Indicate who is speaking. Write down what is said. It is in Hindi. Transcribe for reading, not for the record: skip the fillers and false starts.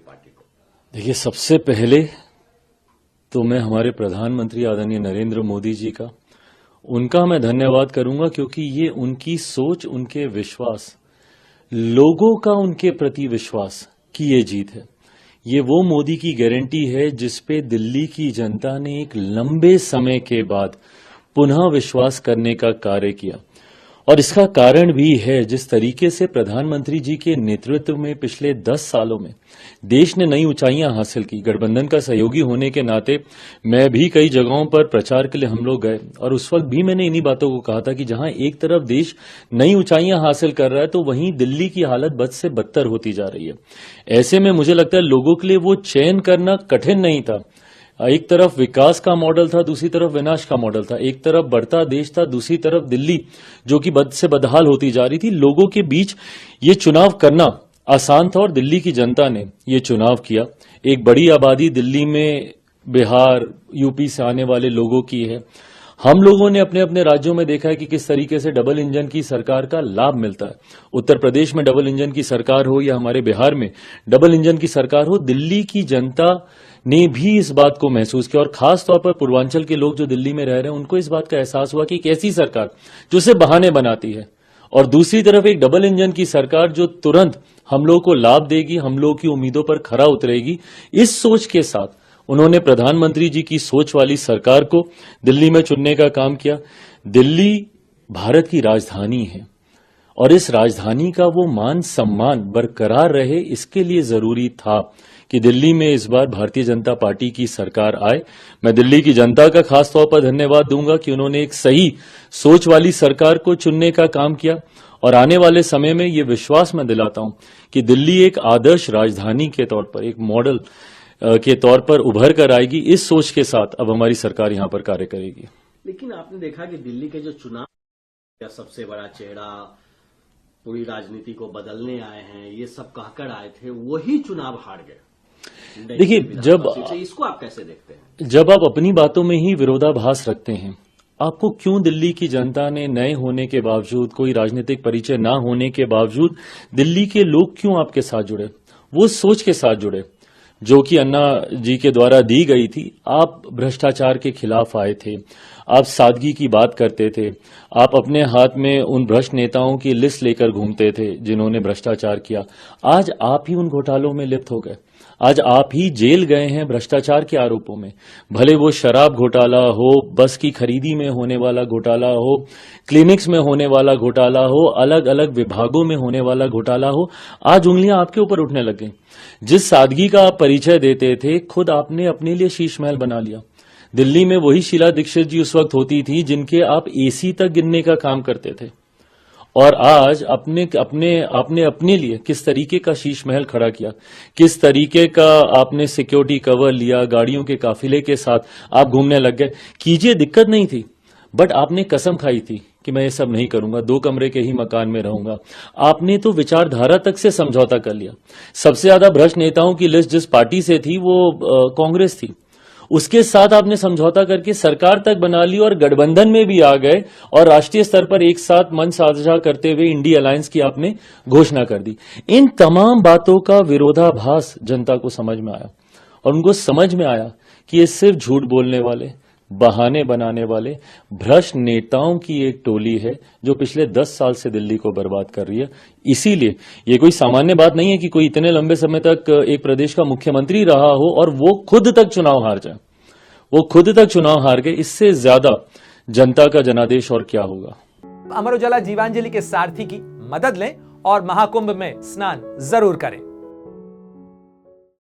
Speaker 1: पार्टी को?
Speaker 2: देखिए, सबसे पहले तो मैं हमारे प्रधानमंत्री आदरणीय नरेंद्र मोदी जी का उनका मैं धन्यवाद करूंगा, क्योंकि ये उनकी सोच, उनके विश्वास, लोगों का उनके प्रति विश्वास की ये जीत है। ये वो मोदी की गारंटी है जिस पे दिल्ली की जनता ने एक लंबे समय के बाद पुनः विश्वास करने का कार्य किया। और इसका कारण भी है जिस तरीके से प्रधानमंत्री जी के नेतृत्व में पिछले 10 सालों में देश ने नई ऊंचाइयां हासिल की। गठबंधन का सहयोगी होने के नाते मैं भी कई जगहों पर प्रचार के लिए हम लोग गए, और उस वक्त भी मैंने इन्हीं बातों को कहा था कि जहां एक तरफ देश नई ऊंचाइयां हासिल कर रहा है, तो वहीं दिल्ली की हालत बद से बदतर होती जा रही है। ऐसे में मुझे लगता है लोगों के लिए वो चयन करना कठिन नहीं था। एक तरफ विकास का मॉडल था, दूसरी तरफ विनाश का मॉडल था। एक तरफ बढ़ता देश था, दूसरी तरफ दिल्ली जो कि बद से बदहाल होती जा रही थी। लोगों के बीच ये चुनाव करना आसान था और दिल्ली की जनता ने ये चुनाव किया। एक बड़ी आबादी दिल्ली में बिहार, यूपी से आने वाले लोगों की है। हम लोगों ने अपने अपने राज्यों में देखा है कि किस तरीके से डबल इंजन की सरकार का लाभ मिलता है। उत्तर प्रदेश में डबल इंजन की सरकार हो या हमारे बिहार में डबल इंजन की सरकार हो, दिल्ली की जनता ने भी इस बात को महसूस किया। और खास तौर पर पूर्वांचल के लोग जो दिल्ली में रह रहे हैं, उनको इस बात का एहसास हुआ कि एक ऐसी सरकार जो सिर्फ बहाने बनाती है, और दूसरी तरफ एक डबल इंजन की सरकार जो तुरंत हम लोगों को लाभ देगी, हम लोगों की उम्मीदों पर खरा उतरेगी। इस सोच के साथ उन्होंने प्रधानमंत्री जी की सोच वाली सरकार को दिल्ली में चुनने का काम किया। दिल्ली भारत की राजधानी है, और इस राजधानी का वो मान सम्मान बरकरार रहे, इसके लिए जरूरी था कि दिल्ली में इस बार भारतीय जनता पार्टी की सरकार आए। मैं दिल्ली की जनता का खास तौर पर धन्यवाद दूंगा कि उन्होंने एक सही सोच वाली सरकार को चुनने का काम किया, और आने वाले समय में ये विश्वास मैं दिलाता हूं कि दिल्ली एक आदर्श राजधानी के तौर पर, एक मॉडल के तौर पर उभर कर आएगी। इस सोच के साथ अब हमारी सरकार यहां पर कार्य करेगी।
Speaker 1: लेकिन आपने देखा कि दिल्ली के जो चुनाव का सबसे बड़ा चेहरा पूरी राजनीति को बदलने आए हैं, ये सब कहकर आए थे, वही चुनाव हार गए।
Speaker 2: देखिए, जब
Speaker 1: इसको आप कैसे देखते हैं?
Speaker 2: जब आप अपनी बातों में ही विरोधाभास रखते हैं, आपको क्यों दिल्ली की जनता ने नए होने के बावजूद, कोई राजनीतिक परिचय ना होने के बावजूद, दिल्ली के लोग क्यों आपके साथ जुड़े? वो सोच के साथ जुड़े जो कि अन्ना जी के द्वारा दी गई थी। आप भ्रष्टाचार के खिलाफ आए थे, आप सादगी की बात करते थे, आप अपने हाथ में उन भ्रष्ट नेताओं की लिस्ट लेकर घूमते थे जिन्होंने भ्रष्टाचार किया। आज आप ही उन घोटालों में लिप्त हो गए, आज आप ही जेल गए हैं भ्रष्टाचार के आरोपों में। भले वो शराब घोटाला हो, बस की खरीदी में होने वाला घोटाला हो, क्लिनिक्स में होने वाला घोटाला हो, अलग अलग विभागों में होने वाला घोटाला हो, आज उंगलियां आपके ऊपर उठने लग गई। जिस सादगी का आप परिचय देते थे, खुद आपने अपने लिए शीश महल बना लिया। दिल्ली में वही शीला दीक्षित जी उस वक्त होती थी जिनके आप एसी तक गिनने का काम करते थे, और आज आपने अपने लिए किस तरीके का शीश महल खड़ा किया, किस तरीके का आपने सिक्योरिटी कवर लिया, गाड़ियों के काफिले के साथ आप घूमने लग गए। कीजिए, दिक्कत नहीं थी, बट आपने कसम खाई थी कि मैं ये सब नहीं करूंगा, 2 कमरे के ही मकान में रहूंगा। आपने तो विचारधारा तक से समझौता कर लिया। सबसे ज्यादा भ्रष्ट नेताओं की लिस्ट जिस पार्टी से थी वो कांग्रेस थी, उसके साथ आपने समझौता करके सरकार तक बना ली और गठबंधन में भी आ गए, और राष्ट्रीय स्तर पर एक साथ मंच साझा करते हुए इंडी अलायंस की आपने घोषणा कर दी। इन तमाम बातों का विरोधाभास जनता को समझ में आया, और उनको समझ में आया कि ये सिर्फ झूठ बोलने वाले, बहाने बनाने वाले भ्रष्ट नेताओं की एक टोली है जो पिछले 10 साल से दिल्ली को बर्बाद कर रही है। इसीलिए ये कोई सामान्य बात नहीं है कि कोई इतने लंबे समय तक एक प्रदेश का मुख्यमंत्री रहा हो और वो खुद तक चुनाव हार जाए। वो खुद तक चुनाव हार गए, इससे ज्यादा जनता का जनादेश और क्या होगा।
Speaker 3: अमर उजाला जीवांजलि के सारथी की मदद लें और महाकुंभ में स्नान जरूर करें।